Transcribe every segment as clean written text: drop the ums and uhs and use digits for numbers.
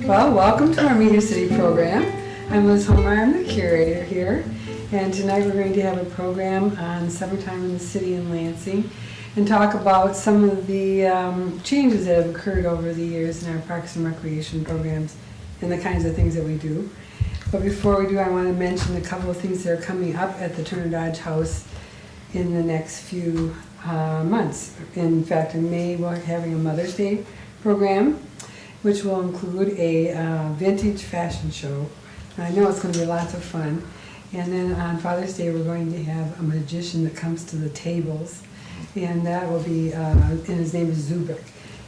Well, welcome to our Media City program. I'm Liz Homer, I'm the curator here, and tonight we're going to have a program on summertime in the city in Lansing and talk about some of the changes that have occurred over the years in our parks and recreation programs and the kinds of things that we do. But before we do, I want to mention a couple of things that are coming up at the Turner Dodge House in the next few months. In fact, in May we're having a Mother's Day program, which will include a vintage fashion show. And I know it's going to be lots of fun. And then on Father's Day we're going to have a magician that comes to the tables, and that will be, and his name is Zubik.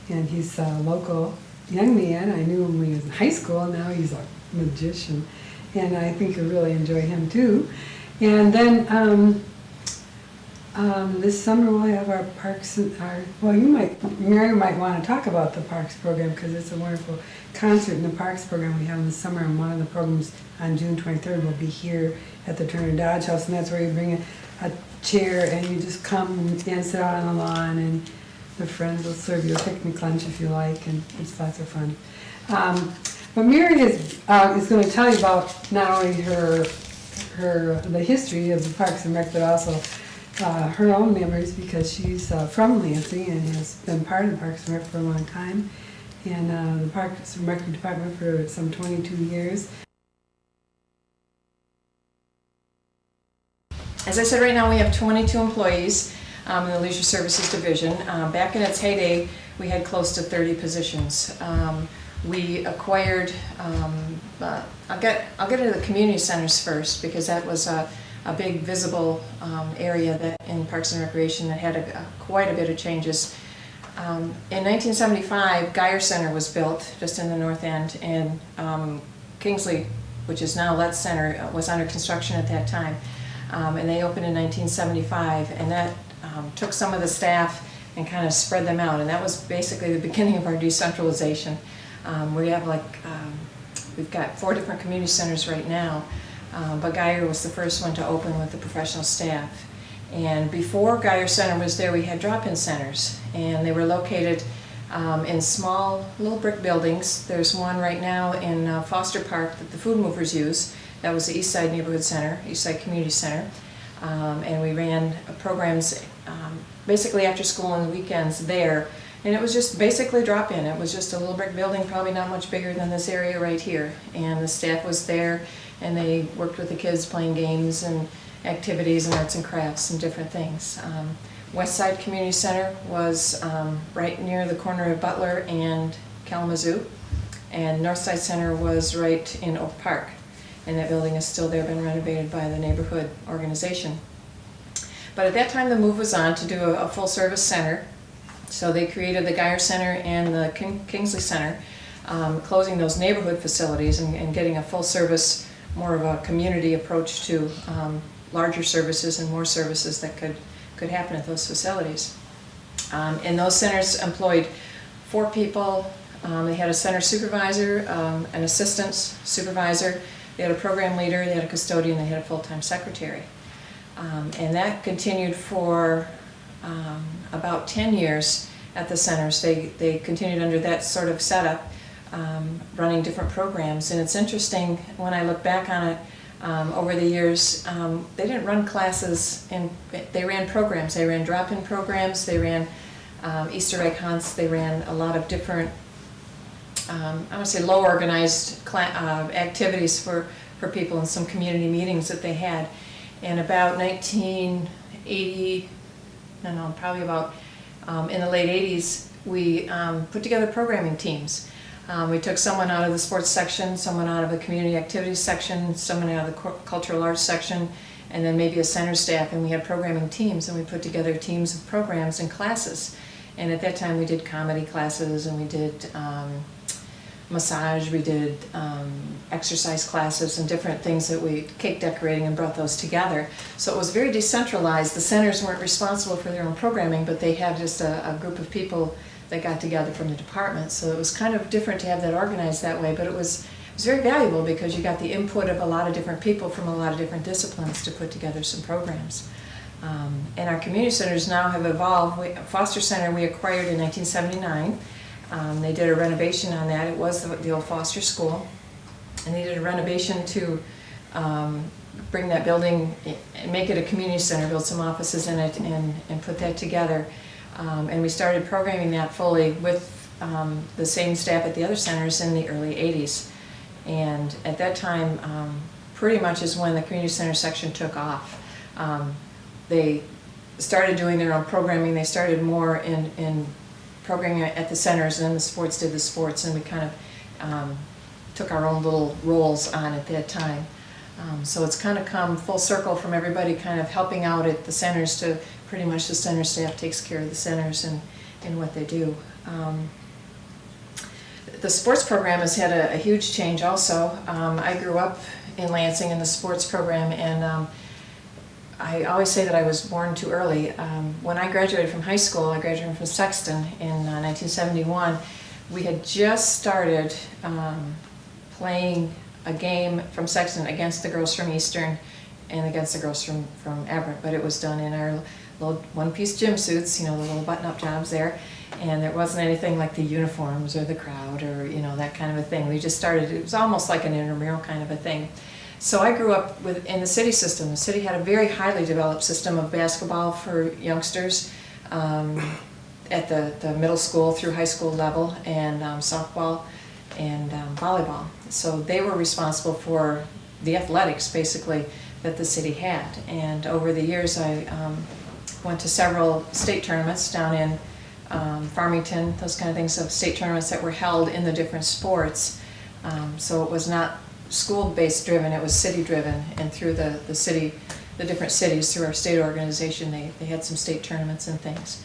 And he's a local young man. I knew him when he was in high school, and now he's a magician. And I think you'll really enjoy him too. And then this summer we'll have our parks and Mary might want to talk about the parks program, because it's a wonderful concert in the parks program we have in the summer, and one of the programs on June 23rd will be here at the Turner Dodge House, and that's where you bring a chair and you just come and sit out on the lawn, and the friends will serve you a picnic lunch if you like, and it's lots of fun. But Mary is going to tell you about not only the history of the Parks and Rec, but also her own memories, because she's from Lansing and has been part of the Parks and Rec for a long time, and the Parks and Rec department for some 22 years. As I said, right now we have 22 employees in the Leisure Services Division. Back in its heyday, we had close to 30 positions. We acquired, I'll get into the community centers first, because that was a big visible area that in Parks and Recreation that had quite a bit of changes. In 1975, Geyer Center was built just in the north end, and Kingsley, which is now Letts Center, was under construction at that time. And they opened in 1975, and that took some of the staff and kind of spread them out, and that was basically the beginning of our decentralization. We have we've got 4 different community centers right now, but Geyer was the first one to open with the professional staff. And before Geyer Center was there, we had drop-in centers, and they were located in small little brick buildings. There's one right now in Foster Park that the food movers use. That was the East Side Neighborhood Center, East Side Community Center, and we ran programs basically after school on the weekends there. And it was just basically drop-in. It was just a little brick building, probably not much bigger than this area right here. And the staff was there, and they worked with the kids playing games and activities and arts and crafts and different things. West Side Community Center was right near the corner of Butler and Kalamazoo. And North Side Center was right in Oak Park. And that building is still there, been renovated by the neighborhood organization. But at that time the move was on to do a full-service center. So they created the Geyer Center and the Kingsley Center, closing those neighborhood facilities and getting a full-service, more of a community approach to larger services and more services that could happen at those facilities. And those centers employed 4 people. They had a center supervisor, an assistant supervisor, they had a program leader, they had a custodian, they had a full-time secretary. And that continued for about 10 years at the centers. They continued under that sort of setup, running different programs. And it's interesting, when I look back on it, over the years, they didn't run classes, they ran programs. They ran drop-in programs, they ran Easter egg hunts, they ran a lot of different, I would say low organized activities for people in some community meetings that they had. And about 1980, probably about in the late 80s, we put together programming teams. We took someone out of the sports section, someone out of the community activities section, someone out of the cultural arts section, and then maybe a center staff, and we had programming teams, and we put together teams of programs and classes. And at that time we did comedy classes, and we did massage, we did exercise classes and different things that cake decorating, and brought those together. So it was very decentralized. The centers weren't responsible for their own programming, but they had just a group of people that got together from the department. So it was kind of different to have that organized that way, but it was very valuable because you got the input of a lot of different people from a lot of different disciplines to put together some programs. And our community centers now have evolved. Foster Center we acquired in 1979. They did a renovation on that. It was the old Foster School. And they did a renovation to bring that building, make it a community center, build some offices in it, and put that together. And we started programming that fully with the same staff at the other centers in the early 80s. And at that time, pretty much is when the community center section took off. They started doing their own programming. They started more in programming at the centers, and then the sports did the sports, and we kind of took our own little roles on at that time. So it's kind of come full circle from everybody kind of helping out at the centers to pretty much the center staff takes care of the centers and what they do. The sports program has had a huge change also. I grew up in Lansing in the sports program, and I always say that I was born too early. When I graduated from high school, I graduated from Sexton in 1971, we had just started playing a game from Sexton against the girls from Eastern and against the girls from Everett, but it was done in our little one-piece gym suits, the little button-up jobs there, and there wasn't anything like the uniforms or the crowd or that kind of a thing. We just started, it was almost like an intramural kind of a thing. So I grew up in the city system. The city had a very highly developed system of basketball for youngsters at the middle school through high school level, and softball and volleyball. So they were responsible for the athletics, basically, that the city had. And over the years, I went to several state tournaments down in Farmington, those kind of things, of state tournaments that were held in the different sports. So it was not school-based driven, it was city-driven, and through the city, the different cities, through our state organization, they had some state tournaments and things.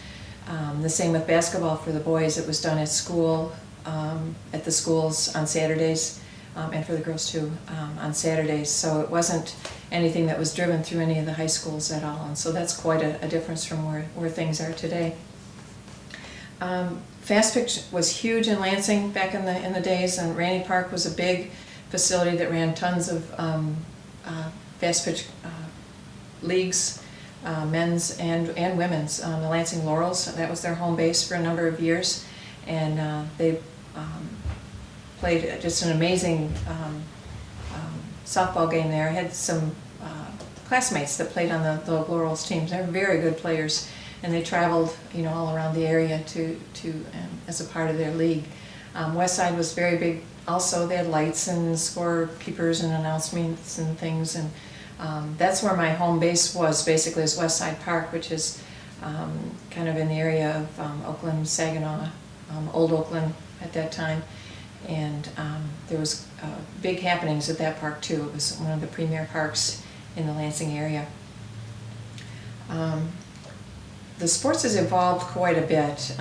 The same with basketball for the boys. It was done at school, at the schools on Saturdays, and for the girls too, on Saturdays. So it wasn't anything that was driven through any of the high schools at all, and so that's quite a difference from where things are today. Fast pitch was huge in Lansing back in the days, and Randy Park was a big facility that ran tons of fast pitch leagues, men's and women's. The Lansing Laurels, that was their home base for a number of years, and they played just an amazing softball game there. I had some classmates that played on the Laurels teams. They're very good players, and they traveled all around the area to as a part of their league. West Side was very big also. They had lights and scorekeepers and announcements and things, and that's where my home base was, basically, is West Side Park, which is kind of in the area of Oakland, Saginaw, Old Oakland at that time. And there was big happenings at that park too. It was one of the premier parks in the Lansing area. The sports has evolved quite a bit.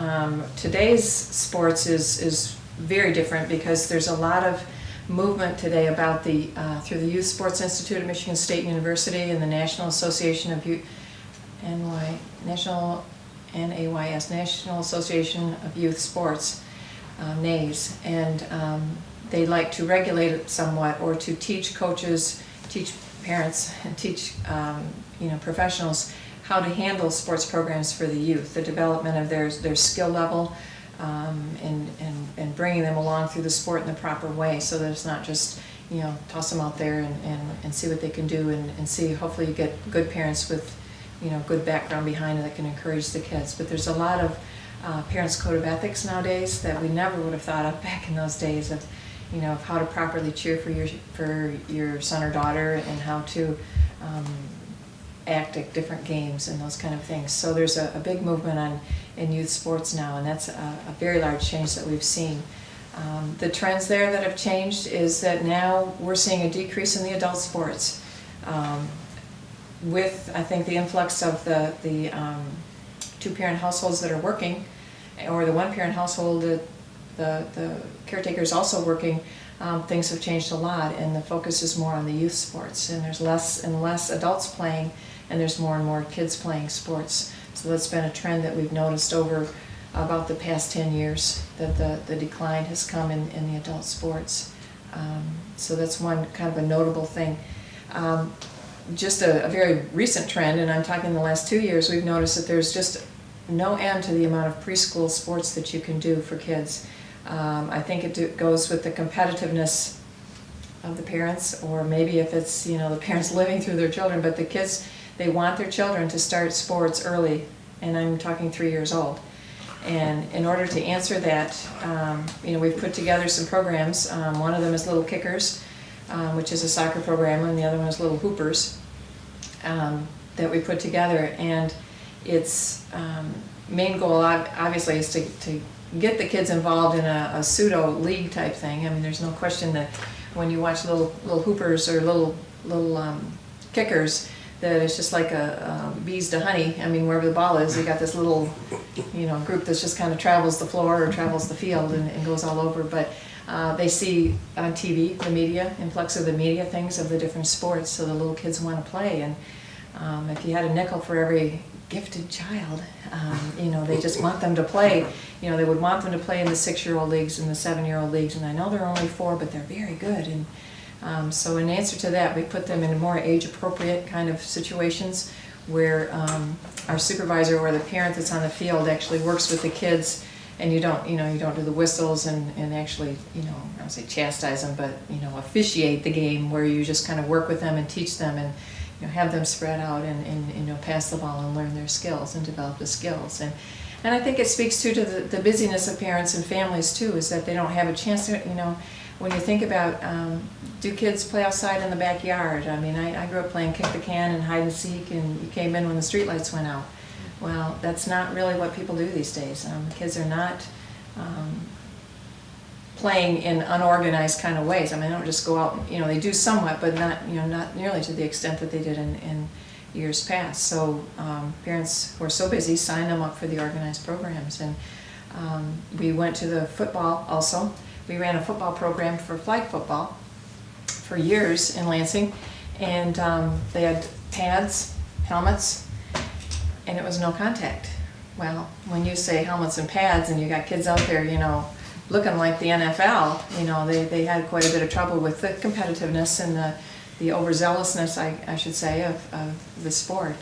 Today's sports is very different because there's a lot of movement today about through the Youth Sports Institute at Michigan State University and the National Association of National Association of Youth Sports, NAYS, and they like to regulate it somewhat, or to teach coaches, teach parents, and teach professionals how to handle sports programs for the youth, the development of their skill level, and bringing them along through the sport in the proper way, so that it's not just toss them out there and see what they can do, and see, hopefully you get good parents with good background behind it that can encourage the kids. But there's a lot of parents' code of ethics nowadays that we never would have thought of back in those days, of of how to properly cheer for your son or daughter, and how to act at different games and those kind of things. So there's a big movement in youth sports now, and that's a very large change that we've seen. The trends there that have changed is that now we're seeing a decrease in the adult sports. With, I think, the influx of the two-parent households that are working, or the one-parent household that the caretaker is also working, things have changed a lot, and the focus is more on the youth sports, and there's less and less adults playing, and there's more and more kids playing sports. So that's been a trend that we've noticed over about the past 10 years, that the decline has come in the adult sports. So that's one kind of a notable thing. Just a very recent trend, and I'm talking the last 2 years, we've noticed that there's just no end to the amount of preschool sports that you can do for kids. I think it goes with the competitiveness of the parents, or maybe if it's, you know, the parents living through their children, but the kids, they want their children to start sports early, and I'm talking 3 years old. And in order to answer that, you know, we've put together some programs. One of them is Little Kickers, which is a soccer program, and the other one is Little Hoopers, that we put together. And its main goal, obviously, is to get the kids involved in a pseudo league type thing. I mean, there's no question that when you watch little hoopers or little kickers, that it's just like a bees to honey. I mean, wherever the ball is, you got this little, you know, group that just kind of travels the floor or travels the field and goes all over. But they see on TV, the media, influx of the media things of the different sports, so the little kids want to play. And if you had a nickel for every gifted child, you know, they just want them to play. You know, they would want them to play in the 6-year-old leagues and the 7-year-old leagues, and I know they're only 4, but they're very good. And so in answer to that, we put them in more age-appropriate kind of situations where our supervisor or the parent that's on the field actually works with the kids, and you don't do the whistles and actually, you know, I don't say chastise them, but, you know, officiate the game, where you just kind of work with them and teach them and, you know, have them spread out and you know, pass the ball and learn their skills and develop the skills. And I think it speaks too to the busyness of parents and families too, is that they don't have a chance to, you know, when you think about, do kids play outside in the backyard? I mean, I grew up playing kick the can and hide and seek, and you came in when the streetlights went out. Well, that's not really what people do these days. Kids are not playing in unorganized kind of ways. I mean, they don't just go out, you know, they do somewhat, but not, you know, not nearly to the extent that they did in years past. So parents who are so busy sign them up for the organized programs. And we went to the football also. We ran a football program for flag football for years in Lansing, and they had pads, helmets, and it was no contact. Well, when you say helmets and pads and you got kids out there, you know, looking like the NFL, you know, they had quite a bit of trouble with the competitiveness and the overzealousness, I should say, of the sport.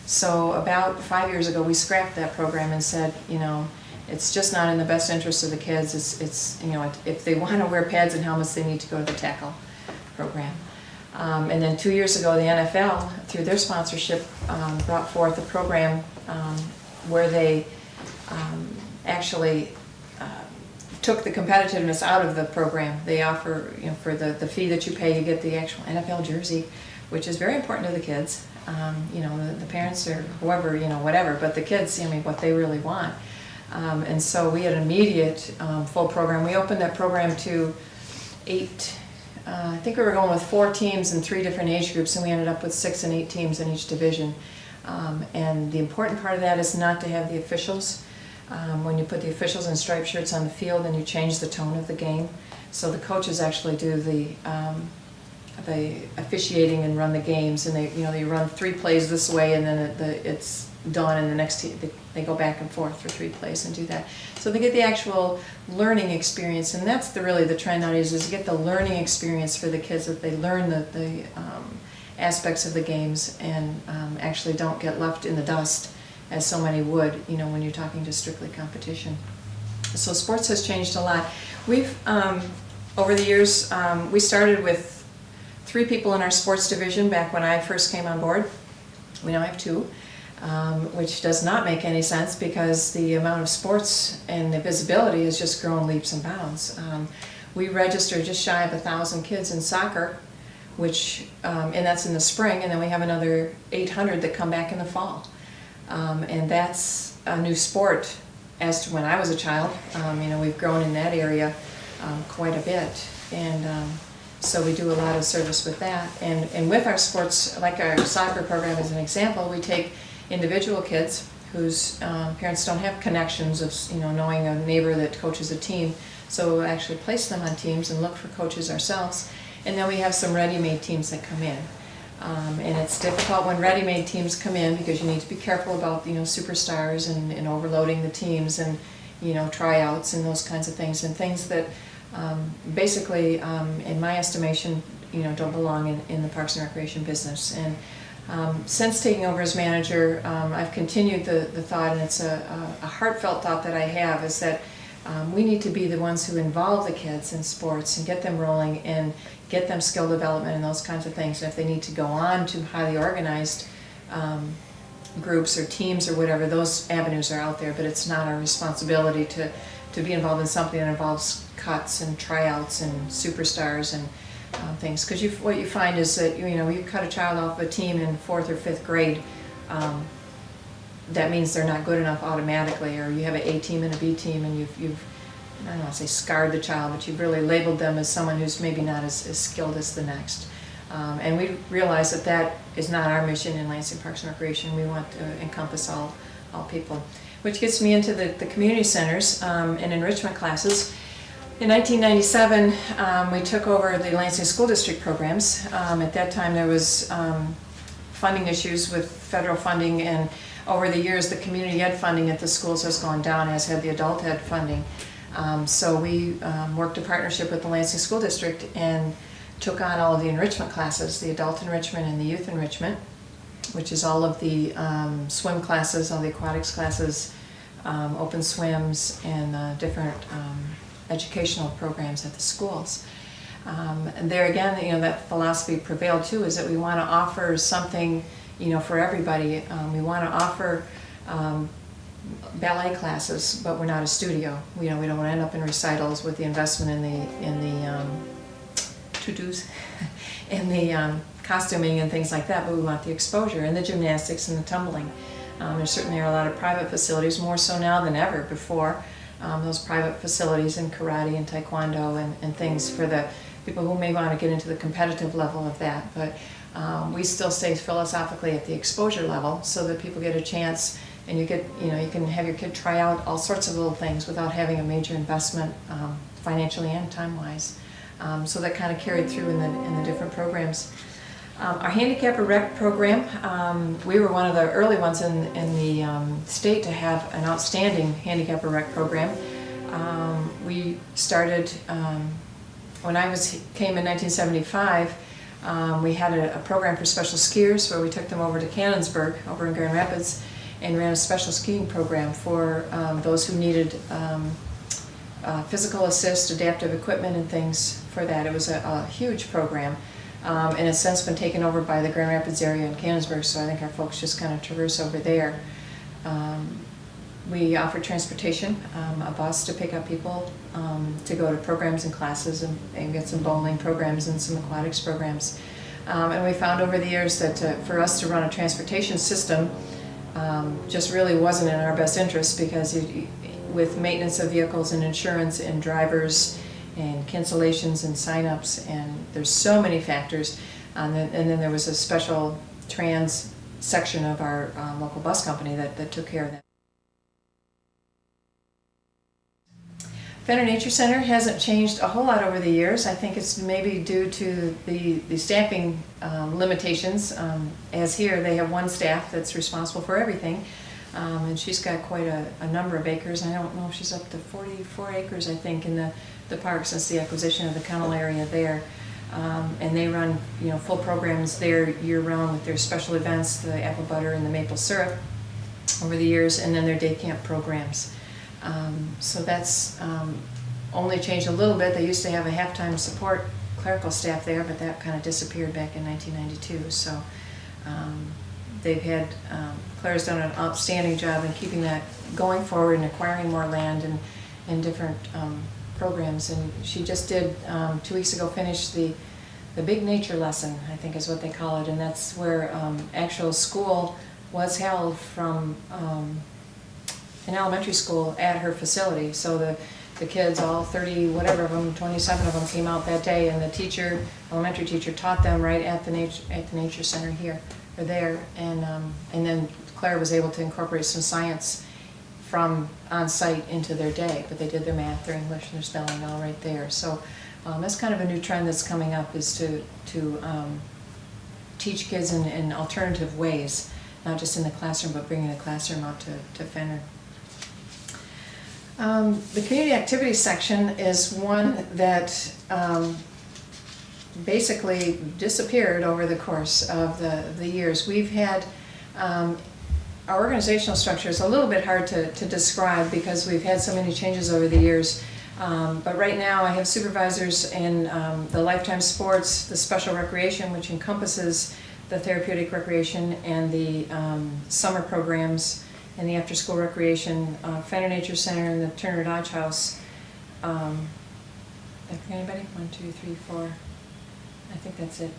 So about 5 years ago, we scrapped that program and said, you know, it's just not in the best interest of the kids. It's you know, if they want to wear pads and helmets, they need to go to the tackle program. And then 2 years ago, the NFL, through their sponsorship, brought forth a program where they actually took the competitiveness out of the program. They offer, you know, for the fee that you pay, you get the actual NFL jersey, which is very important to the kids. You know, the parents or whoever, you know, whatever, but the kids, I mean, what they really want. And so we had an immediate full program. We opened that program to 8, I think we were going with 4 teams in 3 different age groups, and we ended up with 6 and 8 teams in each division. And the important part of that is not to have the officials. When you put the officials in striped shirts on the field, then you change the tone of the game. So the coaches actually do the officiating and run the games, and they run 3 plays this way, and then it's done, and the next team they go back and forth for 3 plays and do that. So they get the actual learning experience, and that's really the trend nowadays, is to get the learning experience for the kids, that they learn the aspects of the games and actually don't get left in the dust as so many would, you know, when you're talking just strictly competition. So sports has changed a lot. We've over the years, we started with 3 people in our sports division back when I first came on board. We now have 2. Which does not make any sense, because the amount of sports and the visibility has just grown leaps and bounds. We register just shy of 1,000 kids in soccer, which and that's in the spring, and then we have another 800 that come back in the fall. And that's a new sport as to when I was a child. You know, we've grown in that area quite a bit, and so we do a lot of service with that. And with our sports, like our soccer program as an example, we take individual kids whose parents don't have connections of, you know, knowing a neighbor that coaches a team, so we'll actually place them on teams and look for coaches ourselves. And then we have some ready-made teams that come in. And it's difficult when ready-made teams come in, because you need to be careful about, you know, superstars and overloading the teams, and, you know, tryouts and those kinds of things, and things that basically, in my estimation, you know, don't belong in the Parks and Recreation business. And since taking over as manager, I've continued the thought, and it's a heartfelt thought that I have, is that we need to be the ones who involve the kids in sports and get them rolling and get them skill development and those kinds of things. And if they need to go on to highly organized groups or teams or whatever, those avenues are out there, but it's not our responsibility to be involved in something that involves cuts and tryouts and superstars and things. Because what you find is that you cut a child off a team in 4th or 5th grade, that means they're not good enough automatically, or you have an A team and a B team and you've I don't want to say scarred the child, but you've really labeled them as someone who's maybe not as skilled as the next. And we realize that that is not our mission in Lansing Parks and Recreation. We want to encompass all people. Which gets me into the community centers and enrichment classes. In 1997, we took over the Lansing School District programs. At that time there was funding issues with federal funding, and over the years the community ed funding at the schools has gone down, as had the adult ed funding. So we worked in partnership with the Lansing School District and took on all of the enrichment classes, the adult enrichment and the youth enrichment, which is all of the swim classes, all the aquatics classes, open swims, and different educational programs at the schools. And there again, that philosophy prevailed too, is that we want to offer something, for everybody. We want to offer ballet classes, but we're not a studio. We don't want to end up in recitals with the investment in the to-dos and the costuming and things like that, but we want the exposure and the gymnastics and the tumbling. There certainly are a lot of private facilities, more so now than ever before. Those private facilities in karate and taekwondo and things for the people who may want to get into the competitive level of that, but we still stay philosophically at the exposure level so that people get a chance, and you can have your kid try out all sorts of little things without having a major investment financially and time-wise. So that kind of carried through in the different programs. Our handicapper rec program, we were one of the early ones in the state to have an outstanding handicapper rec program. We started, when I came in 1975, we had a program for special skiers where we took them over to Cannonsburg, over in Grand Rapids, and ran a special skiing program for those who needed physical assist, adaptive equipment and things for that. It was a huge program, and it's since been taken over by the Grand Rapids area and Cannonsburg, so I think our folks just kind of traverse over there. We offer transportation, a bus to pick up people to go to programs and classes and get some bowling programs and some aquatics programs. And we found over the years that for us to run a transportation system just really wasn't in our best interest, because with maintenance of vehicles and insurance and drivers and cancellations and sign-ups, and there's so many factors, and then there was a special trans section of our local bus company that took care of that. Fenner Nature Center hasn't changed a whole lot over the years. I think it's maybe due to the staffing limitations. As here, they have one staff that's responsible for everything, and she's got quite a number of acres. I don't know if she's up to 44 acres, I think, in the park since the acquisition of the kennel area there. And they run full programs there year-round with their special events, the apple butter and the maple syrup over the years, and then their day camp programs. So that's only changed a little bit. They used to have a half-time support clerical staff there, but that kind of disappeared back in 1992. So they've had, Claire's done an outstanding job in keeping that going forward and acquiring more land and different programs. And she just did, 2 weeks ago, finish the big nature lesson, I think is what they call it, and that's where actual school was held from an elementary school at her facility. So the kids, all 30 whatever of them, 27 of them came out that day, and the elementary teacher taught them right at the nature center here or there, and then Claire was able to incorporate some science from on site into their day, but they did their math, their English, and their spelling all right there. So that's kind of a new trend that's coming up, is to teach kids in alternative ways, not just in the classroom, but bringing the classroom out to Fenner. The community activities section is one that basically disappeared over the course of the years. We've had our organizational structure is a little bit hard to describe because we've had so many changes over the years. But right now I have supervisors in the lifetime sports, the special recreation, which encompasses the therapeutic recreation and the summer programs and the after-school recreation, Fenner Nature Center and the Turner Dodge House. Did I forget anybody? 1, 2, 3, 4. I think that's it.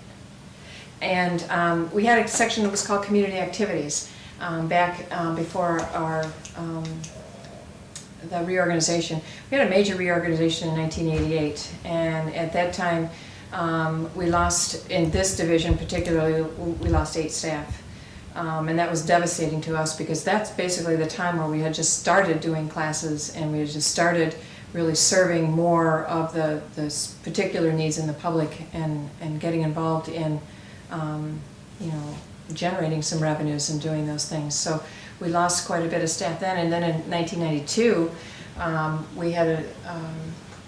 And we had a section that was called community activities back before our the reorganization. We had a major reorganization in 1988, and at that time we lost, in this division particularly, we lost 8 staff. And that was devastating to us because that's basically the time where we had just started doing classes and we had just started really serving more of the particular needs in the public and getting involved in you know, generating some revenues and doing those things. So we lost quite a bit of staff then, and then in 1992 we had an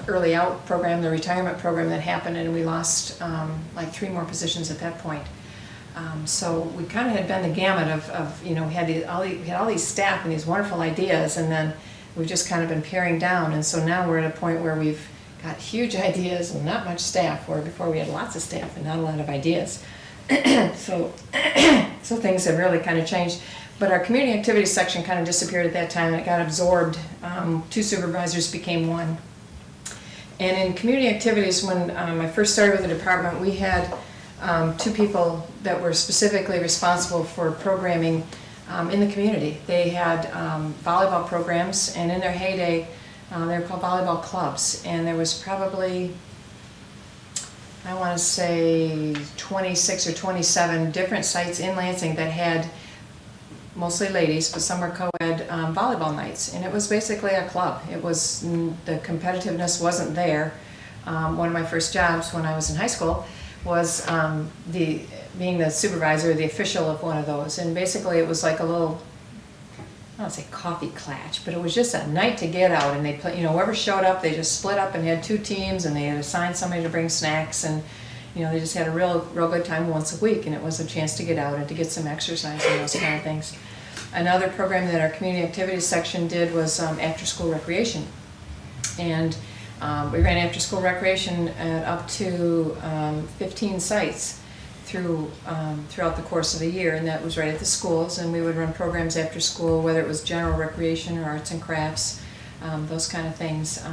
early out program, the retirement program that happened, and we lost like 3 more positions at that point. So we kind of had been the gamut of you know, we had all these staff and these wonderful ideas, and then we've just kind of been paring down, and so now we're at a point where we've got huge ideas and not much staff, where before we had lots of staff and not a lot of ideas. So things have really kind of changed. But our community activities section kind of disappeared at that time, and it got absorbed. 2 supervisors became 1. And in community activities, when I first started with the department, we had 2 people that were specifically responsible for programming in the community. They had volleyball programs, and in their heyday, they were called volleyball clubs. And there was probably, I want to say, 26 or 27 different sites in Lansing that had mostly ladies, but some were co-ed volleyball nights. And it was basically a club. It was, the competitiveness wasn't there. One of my first jobs when I was in high school was being the supervisor, the official of one of those. And basically it was like a little, I don't say coffee klatch, but it was just a night to get out, and they play, you know, whoever showed up, they just split up and had 2 teams, and they had assigned somebody to bring snacks, and you know, they just had a real good time once a week, and it was a chance to get out and to get some exercise and those kind of things. Another program that our community activities section did was after-school recreation, and we ran after-school recreation at up to 15 sites throughout the course of the year, and that was right at the schools, and we would run programs after school, whether it was general recreation or arts and crafts, those kind of things.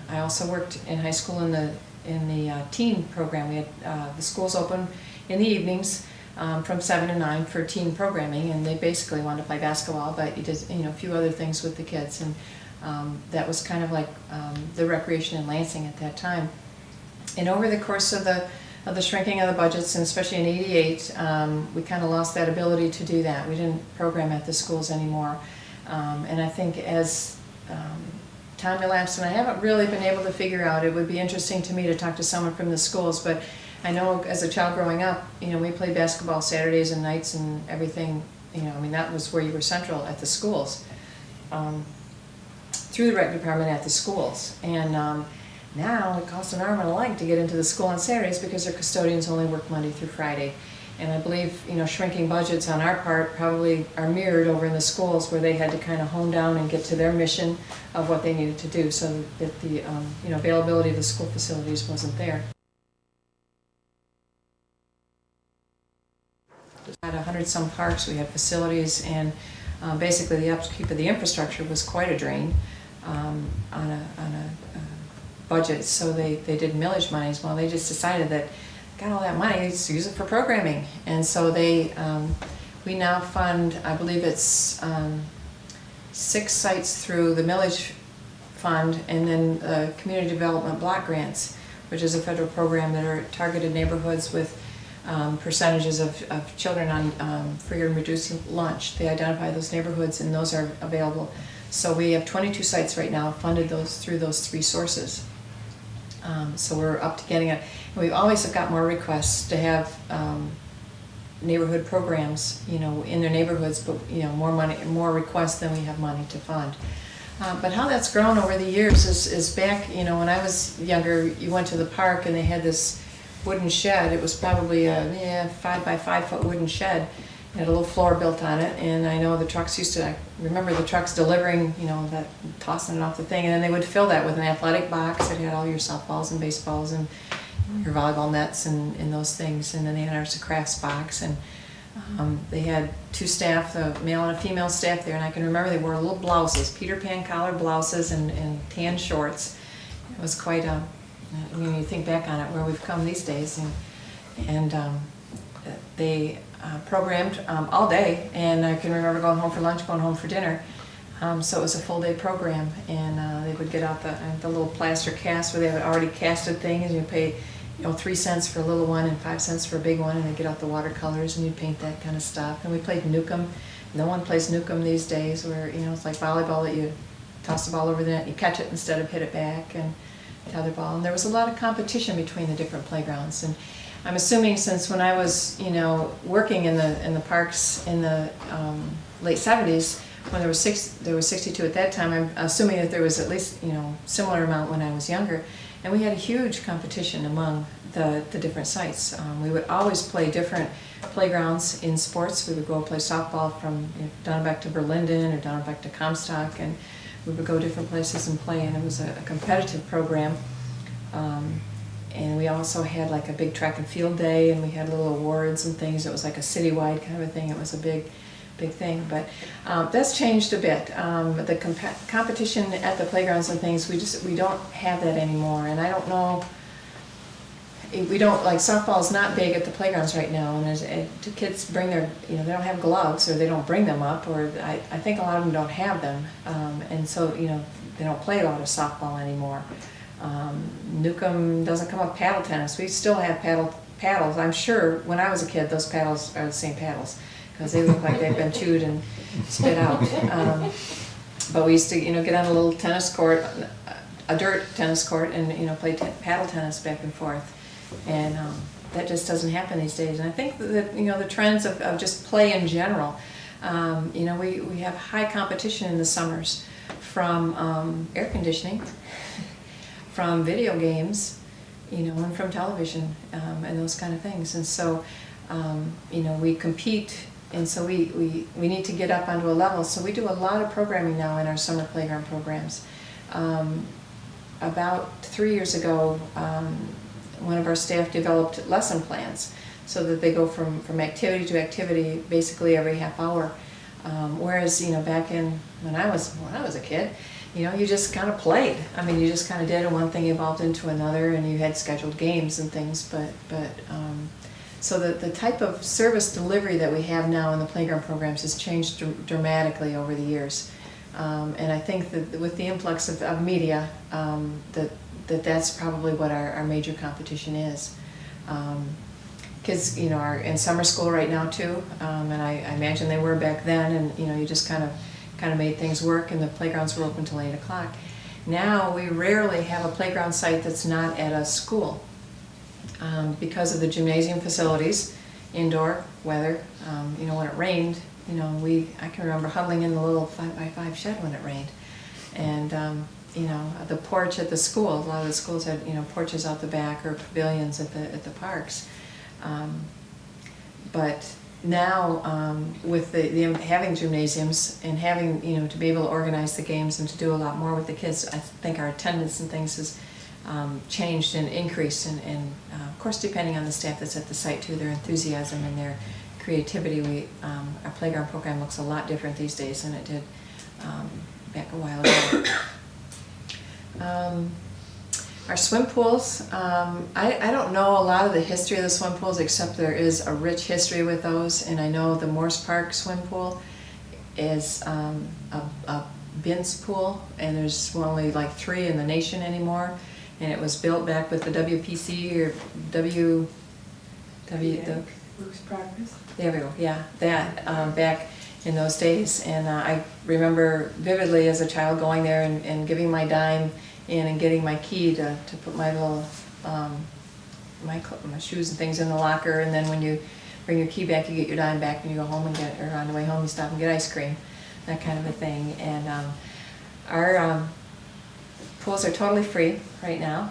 I also worked in high school in the teen program. We had the schools open in the evenings from 7 to 9 for teen programming, and they basically wanted to play basketball, but you did, you know, a few other things with the kids, and that was kind of like the recreation in Lansing at that time. And over the course of the shrinking of the budgets, and especially in '88, we kind of lost that ability to do that. We didn't program at the schools anymore. And I think as time elapsed, and I haven't really been able to figure out, it would be interesting to me to talk to someone from the schools, but I know as a child growing up, you know, we played basketball Saturdays and nights and everything, you know, I mean, that was where you were central at the schools, through the rec department at the schools. And now it costs an arm and a leg to get into the school on Saturdays because their custodians only work Monday through Friday. And I believe, you know, shrinking budgets on our part probably are mirrored over in the schools, where they had to kind of hone down and get to their mission of what they needed to do, so that the you know, availability of the school facilities wasn't there. We had 100-some parks, we had facilities, and basically the upkeep of the infrastructure was quite a drain on a budget. So they did millage monies. Well, they just decided that got all that money, let's use it for programming. And so we now fund, I believe it's 6 sites through the millage fund, and then community development block grants, which is a federal program that are targeted neighborhoods with percentages of children on free or reduced lunch. They identify those neighborhoods, and those are available. So we have 22 sites right now funded through those 3 sources. So we're up to getting it. And we always have got more requests to have neighborhood programs, you know, in their neighborhoods, but you know, more money, more requests than we have money to fund. But how that's grown over the years is back, you know, when I was younger, you went to the park and they had this wooden shed. It was probably a 5 by 5 foot wooden shed, It had a little floor built on it, and I know the trucks used to, I remember the trucks delivering, you know, that, tossing it off the thing, and then they would fill that with an athletic box that had all your softballs and baseballs and your volleyball nets and those things, and then they had our crafts box, and they had two staff, a male and a female staff there, and I can remember they wore little blouses, Peter Pan collar blouses and tan shorts. It was quite a, when you think back on it, where we've come these days, and they programmed all day, and I can remember going home for lunch, going home for dinner. So it was a full day program, and they would get out the little plaster cast where they had already casted things, and you pay, you know, 3 cents for a little one and 5 cents for a big one, and they get out the watercolors and you paint that kind of stuff. And we played Nukem. No one plays Nukem these days, where, you know, it's like volleyball that you toss the ball over the net, you catch it instead of hit it back, and tetherball. And there was a lot of competition between the different playgrounds. And I'm assuming, since when I was, you know, working in the parks in the late 70s, when there was 62 at that time, I'm assuming that there was at least, you know, similar amount when I was younger. And we had a huge competition among the different sites. We would always play different playgrounds in sports. We would go play softball from, you know, down back to Berlinden or down back to Comstock, and we would go different places and play, and it was a competitive program. And we also had like a big track and field day, and we had little awards and things. It was like a citywide kind of a thing. It was a big thing, but that's changed a bit. The competition at the playgrounds and things, we don't have that anymore, and I don't know. We don't, like, softball is not big at the playgrounds right now, and the kids bring their, you know, they don't have gloves, or they don't bring them up, or I think a lot of them don't have them, and so, you know, they don't play a lot of softball anymore. Nukem doesn't come up paddle tennis. We still have paddles. I'm sure when I was a kid, those paddles are the same paddles, because they look like they've been chewed and spit out. But we used to, you know, get on a little tennis court, a dirt tennis court, and, you know, play paddle tennis back and forth. And that just doesn't happen these days. And I think that, you know, the trends of just play in general, you know, we have high competition in the summers from air conditioning, from video games, you know, and from television, and those kind of things. And so, you know, we compete, and so we need to get up onto a level. So we do a lot of programming now in our summer playground programs. About 3 years ago, one of our staff developed lesson plans so that they go from activity to activity basically every half hour. Whereas, you know, back in when I was a kid, you know, you just kind of played. I mean, you just kind of did, and one thing evolved into another, and you had scheduled games and things. So the type of service delivery that we have now in the playground programs has changed dramatically over the years. And I think that with the influx of media, that's probably what our major competition is. Kids, you know, are in summer school right now too, and I imagine they were back then, and, you know, you just kind of made things work, and the playgrounds were open till 8 o'clock. Now we rarely have a playground site that's not at a school, because of the gymnasium facilities, indoor weather. You know, when it rained, you know, I can remember huddling in the little 5x5 shed when it rained, and you know, the porch at the school. A lot of the schools had, you know, porches out the back or pavilions at the parks. But now, with the having gymnasiums and having, you know, to be able to organize the games and to do a lot more with the kids, I think our attendance and things has changed and increased. And of course, depending on the staff that's at the site too, their enthusiasm and their creativity. Our playground program looks a lot different these days than it did back a while ago. Our swim pools, I don't know a lot of the history of the swim pools, except there is a rich history with those, and I know the Morse Park swim pool is a Bintz pool, and there's only like 3 in the nation anymore, and it was built back with the WPC or Works Progress. There we go, yeah, that, back in those days. And I remember vividly as a child going there and giving my dime in and getting my key to put my little, my shoes and things in the locker, and then when you bring your key back, you get your dime back and you go home and get, or on the way home you stop and get ice cream, that kind of a thing. And our pools are totally free right now,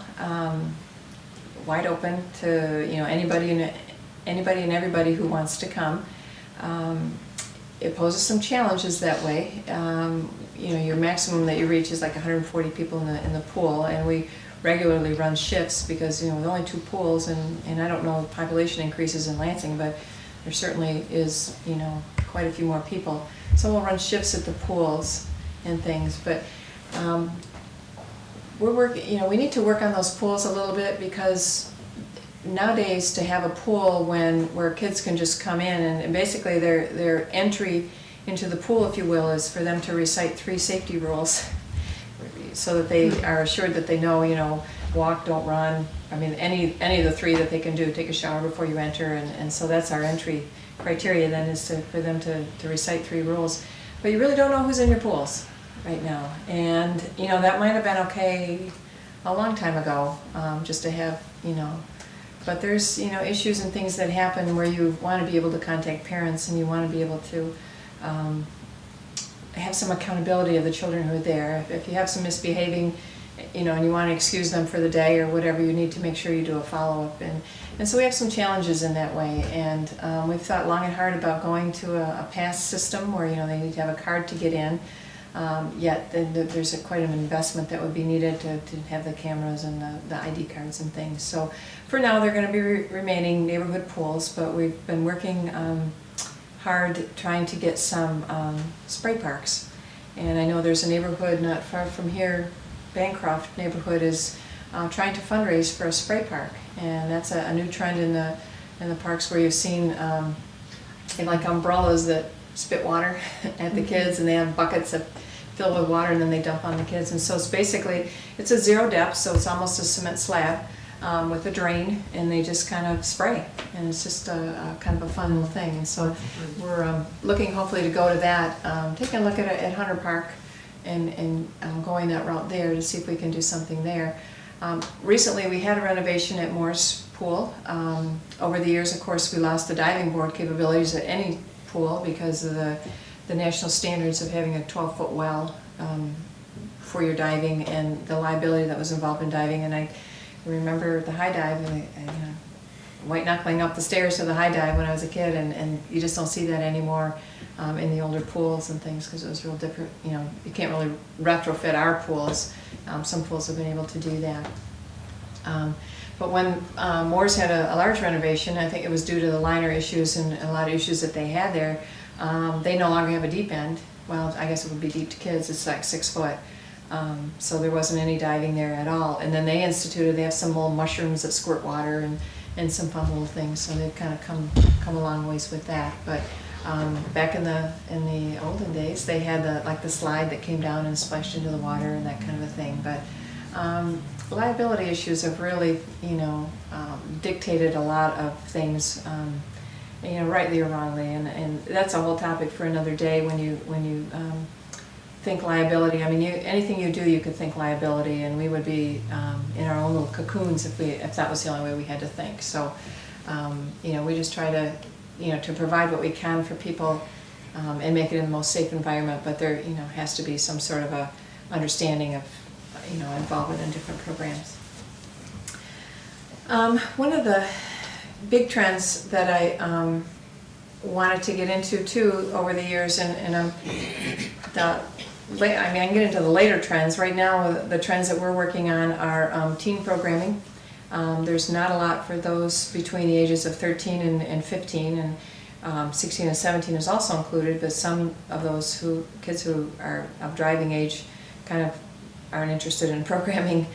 wide open to, you know, anybody and everybody who wants to come. It poses some challenges that way. You know, your maximum that you reach is like 140 people in the pool, and we regularly run shifts because, you know, with only 2 pools, and I don't know if population increases in Lansing, but there certainly is, you know, quite a few more people. So we'll run shifts at the pools and things, but we're working, you know, we need to work on those pools a little bit, because nowadays to have a pool where kids can just come in and basically their entry into the pool, if you will, is for them to recite 3 safety rules so that they are assured that they know, you know, walk, don't run. I mean, any of the 3 that they can do. Take a shower before you enter, and so that's our entry criteria then, is for them to recite 3 rules. But you really don't know who's in your pools right now, and you know, that might have been okay a long time ago, just to have, you know, but there's, you know, issues and things that happen where you want to be able to contact parents, and you want to be able to have some accountability of the children who are there. If you have some misbehaving, you know, and you want to excuse them for the day or whatever, you need to make sure you do a follow-up, and so we have some challenges in that way, and we've thought long and hard about going to a pass system where, you know, they need to have a card to get in. Yet then there's quite an investment that would be needed to have the cameras and the ID cards and things. So for now they're going to be remaining neighborhood pools, but we've been working hard trying to get some spray parks. And I know there's a neighborhood not far from here, Bancroft neighborhood, is trying to fundraise for a spray park, and that's a new trend in the parks, where you've seen like umbrellas that spit water at the kids, and they have buckets that fill with water and then they dump on the kids. And so it's basically, it's a 0 depth, so it's almost a cement slab with a drain, and they just kind of spray, and it's just a kind of a fun little thing. And so we're looking hopefully to go to that, taking a look at Hunter Park and going that route there to see if we can do something there. Recently we had a renovation at Moore's Pool. Over the years, of course, we lost the diving board capabilities at any pool because of the national standards of having a 12-foot well for your diving, and the liability that was involved in diving. And I remember the high dive, and white knuckling up the stairs to the high dive when I was a kid, and you just don't see that anymore in the older pools and things, because it was real different. You know, you can't really retrofit our pools. Some pools have been able to do that. But when Moore's had a large renovation, I think it was due to the liner issues and a lot of issues that they had there, they no longer have a deep end. Well, I guess it would be deep to kids, it's like 6 foot. So there wasn't any diving there at all. And then they have some little mushrooms that squirt water and some fun little things, so they've kind of come a long ways with that. But back in the olden days, they had the slide that came down and splashed into the water and that kind of a thing. But liability issues have really, you know, dictated a lot of things, you know, rightly or wrongly, and that's a whole topic for another day. When you think liability, I mean, anything you do, you could think liability, and we would be in our own little cocoons if that was the only way we had to think. So, you know, we just try to, you know, to provide what we can for people and make it in the most safe environment. But there, you know, has to be some sort of a understanding of, you know, involvement in different programs. One of the big trends that I wanted to get into too over the years, and I can get into the later trends. Right now, the trends that we're working on are teen programming. There's not a lot for those between the ages of 13 and 15, and 16 and 17 is also included, but some of those kids who are of driving age kind of aren't interested in programming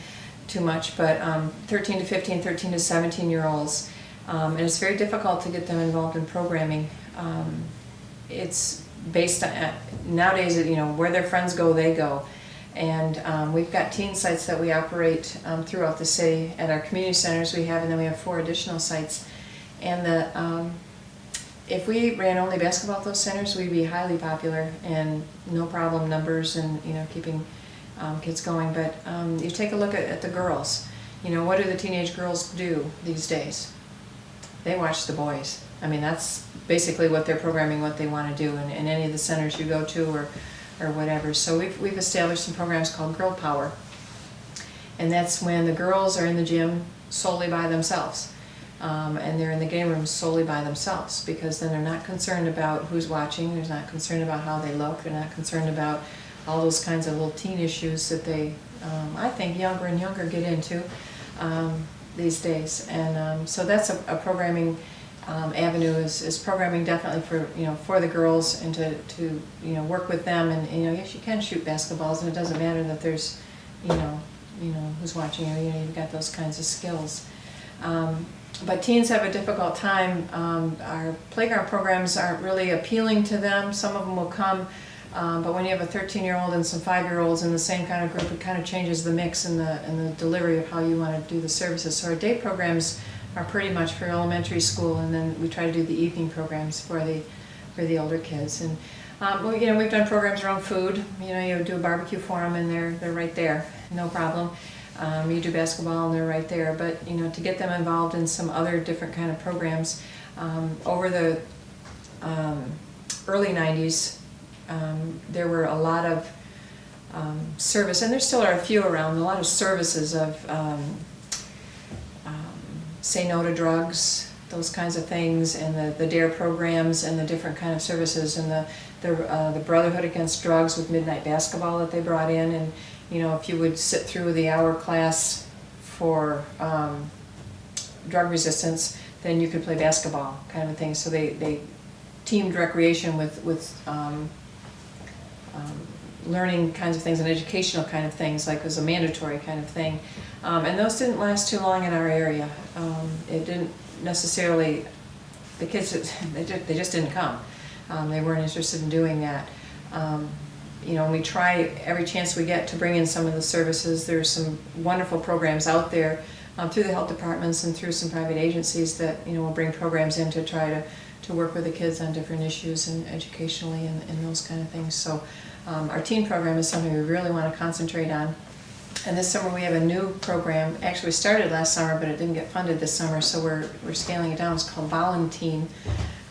too much. But 13 to 15, 13 to 17-year-olds, and it's very difficult to get them involved in programming. It's based on, nowadays, you know, where their friends go, they go. And we've got teen sites that we operate throughout the city. At our community centers we have, and then we have 4 additional sites. And if we ran only basketball at those centers, we'd be highly popular and no problem numbers, and, you know, keeping kids going. But you take a look at the girls. You know, what do the teenage girls do these days? They watch the boys. I mean, that's basically what they're programming, what they want to do in any of the centers you go to, or whatever. So we've established some programs called Girl Power, and that's when the girls are in the gym solely by themselves. and they're in the game room solely by themselves, because then they're not concerned about who's watching, they're not concerned about how they look, they're not concerned about all those kinds of little teen issues that they, I think, younger and younger get into these days. And so that's a programming avenue, is programming definitely for, for the girls, and to work with them. And yes, you can shoot basketballs, and it doesn't matter that there's who's watching you. You've got those kinds of skills. But teens have a difficult time. Our playground programs aren't really appealing to them. Some of them will come, but when you have a 13-year-old and some 5-year-olds in the same kind of group, it kind of changes the mix and the delivery of how you want to do the services. So our day programs are pretty much for elementary school, and then we try to do the evening programs for the older kids. And we've done programs around food. You do a barbecue for them, and they're right there, no problem. You do basketball, and they're right there. But to get them involved in some other different kind of programs, over the early 90s, there were a lot of service, and there still are a few around, a lot of services of Say No to Drugs, those kinds of things, and the DARE programs, and the different kind of services, and the Brotherhood Against Drugs with midnight basketball that they brought in. And if you would sit through the hour class for drug resistance, then you could play basketball, kind of a thing. So they teamed recreation with learning kinds of things and educational kind of things, like it was a mandatory kind of thing. And those didn't last too long in our area. It didn't necessarily, the kids, they just didn't come. They weren't interested in doing that. We try every chance we get to bring in some of the services. There's some wonderful programs out there through the health departments and through some private agencies that will bring programs in to try to work with the kids on different issues and educationally and those kind of things. So our teen program is something we really want to concentrate on. And this summer we have a new program. Actually, we started last summer, but it didn't get funded this summer, so we're scaling it down. It's called Volunteen,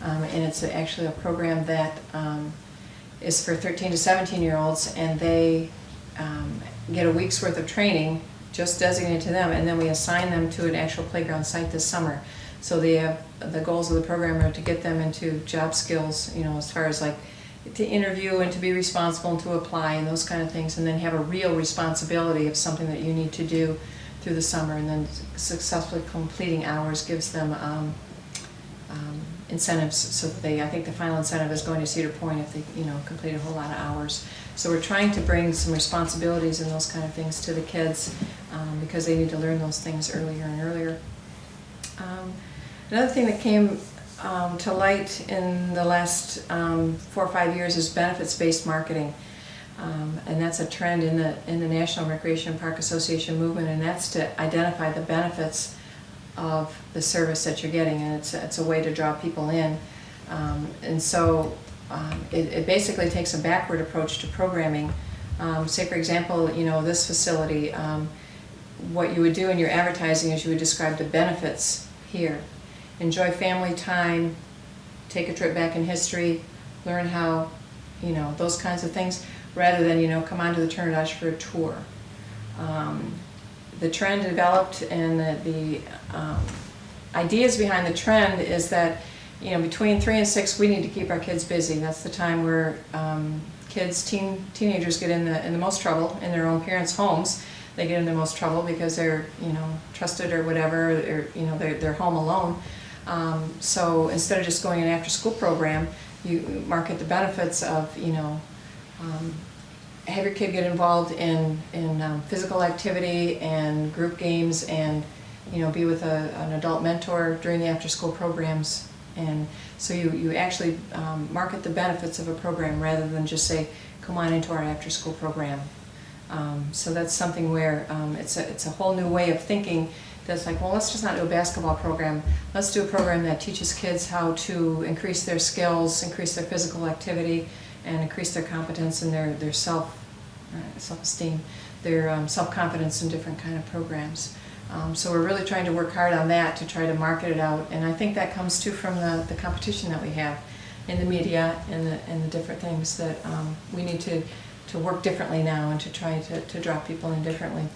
and it's actually a program that is for 13 to 17-year-olds, and they get a week's worth of training just designated to them, and then we assign them to an actual playground site this summer. So the goals of the program are to get them into job skills, as far as like to interview and to be responsible and to apply and those kind of things, and then have a real responsibility of something that you need to do through the summer, and then successfully completing hours gives them incentives, so that I think the final incentive is going to Cedar Point if they complete a whole lot of hours. So we're trying to bring some responsibilities and those kind of things to the kids, because they need to learn those things earlier and earlier. Another thing that came to light in the last 4 or 5 years is benefits-based marketing, and that's a trend in the National Recreation and Park Association movement, and that's to identify the benefits of the service that you're getting, and it's a way to draw people in, and so it basically takes a backward approach to programming. Say for example, this facility, what you would do in your advertising is you would describe the benefits here. Enjoy family time, take a trip back in history, learn how, those kinds of things, rather than, come on to the Turnerdash for a tour. The trend developed, and the ideas behind the trend is that, between 3 and 6 we need to keep our kids busy. That's the time where teenagers get in the most trouble in their own parents' homes. They get in the most trouble because they're, trusted or whatever, or, they're home alone. So instead of just going an after-school program, you market the benefits of, have your kid get involved in physical activity and group games, and be with an adult mentor during the after-school programs. And so you actually market the benefits of a program rather than just say, come on into our after-school program. So that's something where it's a whole new way of thinking. That's like, well, let's just not do a basketball program. Let's do a program that teaches kids how to increase their skills, increase their physical activity, and increase their competence and their self-esteem, their self-confidence in different kind of programs. So we're really trying to work hard on that to try to market it out, and I think that comes too from the competition that we have in the media and the different things that we need to work differently now and to try to draw people in differently.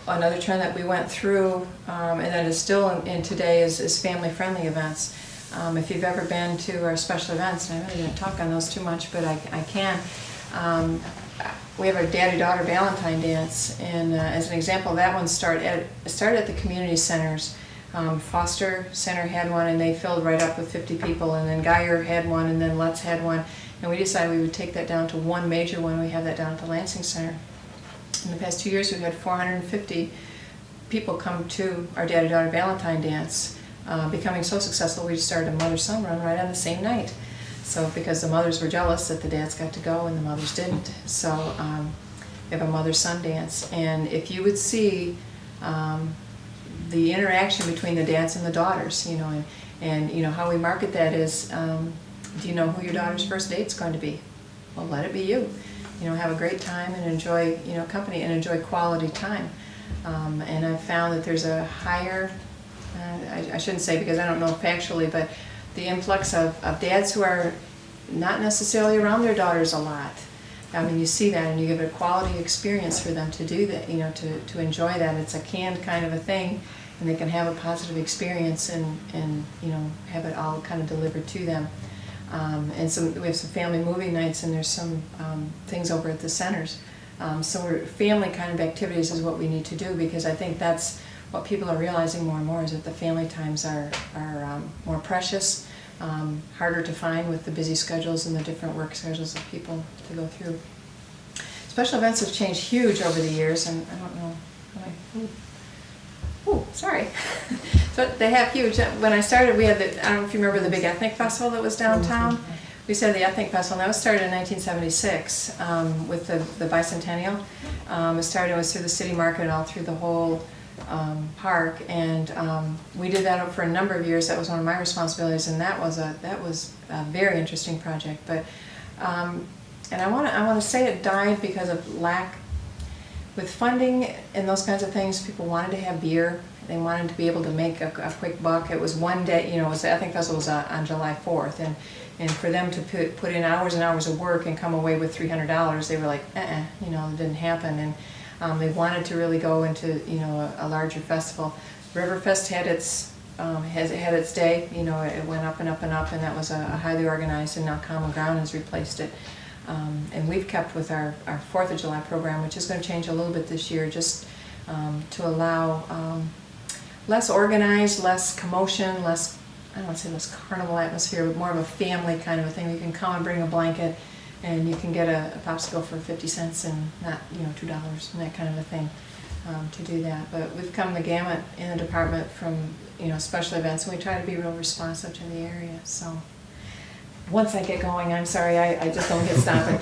Another trend that we went through, and that is still in today, is family-friendly events. If you've ever been to our special events, and I really didn't talk on those too much, but I can. We have our daddy-daughter Valentine dance, and as an example, that one started at the community centers. Foster Center had one, and they filled right up with 50 people, and then Geyer had one, and then Letts had one, and we decided we would take that down to one major one. We have that down at the Lansing Center. In the past 2 years, we've had 450 people come to our daddy-daughter Valentine dance, becoming so successful we started a mother-son run right on the same night. So because the mothers were jealous that the dads got to go and the mothers didn't. So we have a mother-son dance, and if you would see the interaction between the dads and the daughters, you know, and you know how we market that is, do you know who your daughter's first date's going to be? Well, let it be you. You know, have a great time and enjoy, you know, company and enjoy quality time. And I've found that there's a higher, I shouldn't say because I don't know factually, but the influx of dads who are not necessarily around their daughters a lot. I mean, you see that, and you give a quality experience for them to do that, you know, to enjoy that. It's a canned kind of a thing, and they can have a positive experience and you know, have it all kind of delivered to them. And we have some family movie nights, and there's some things over at the centers. So family kind of activities is what we need to do, because I think that's what people are realizing more and more, is that the family times are more precious, harder to find with the busy schedules and the different work schedules of people to go through. Special events have changed huge over the years, and I don't know, oh, sorry. So they have huge. When I started, we had I don't know if you remember the big ethnic festival that was downtown. We said the ethnic festival, and that was started in 1976 with the bicentennial. It was through the city market all through the whole park, and we did that for a number of years. That was one of my responsibilities, and that was a very interesting project. But and I want to say it died because of lack. With funding and those kinds of things, people wanted to have beer. They wanted to be able to make a quick buck. It was one day, you know, the ethnic festival was on July 4th, and for them to put in hours and hours of work and come away with $300, they were like, you know, it didn't happen. And they wanted to really go into, you know, a larger festival. Riverfest had its day, you know, it went up and up and up, and that was a highly organized, and now Common Ground has replaced it. And we've kept with our 4th of July program, which is going to change a little bit this year, just to allow less organized, less commotion, less, I don't want to say less carnival atmosphere, but more of a family kind of a thing. You can come and bring a blanket, and you can get a popsicle for 50 cents and not, you know, $2 and that kind of a thing to do that. But we've come the gamut in the department from, you know, special events, and we try to be real responsive to the area. So once I get going, I'm sorry, I just don't get stopping.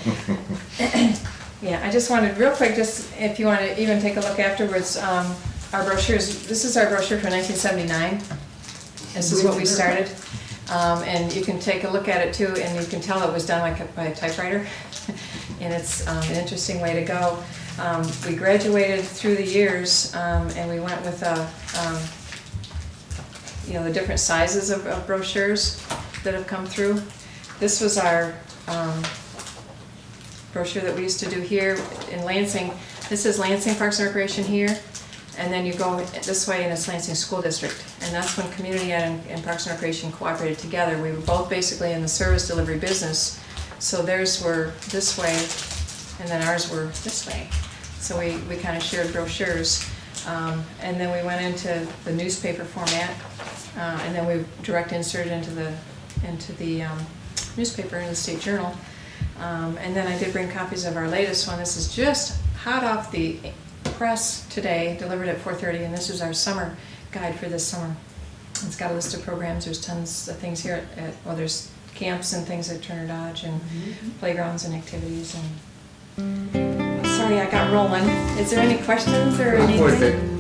Yeah, I just wanted real quick, just if you want to even take a look afterwards, our brochures. This is our brochure for 1979. This is what we started. And you can take a look at it too, and you can tell it was done by a typewriter. And it's an interesting way to go. We graduated through the years, and we went with you know, the different sizes of brochures that have come through. This was our brochure that we used to do here in Lansing. This is Lansing Parks and Recreation here, and then you go this way and it's Lansing School District. And that's when Community Ed and Parks and Recreation cooperated together. We were both basically in the service delivery business, so theirs were this way, and then ours were this way. So we kind of shared brochures. And then we went into the newspaper format, and then we direct inserted into the newspaper in the State Journal. And then I did bring copies of our latest one. This is just hot off the press today, delivered at 4:30, and this is our summer guide for this summer. It's got a list of programs. There's tons of things here well, there's camps and things at Turner Dodge, and playgrounds and activities. And sorry, I got rolling. Is there any questions or anything?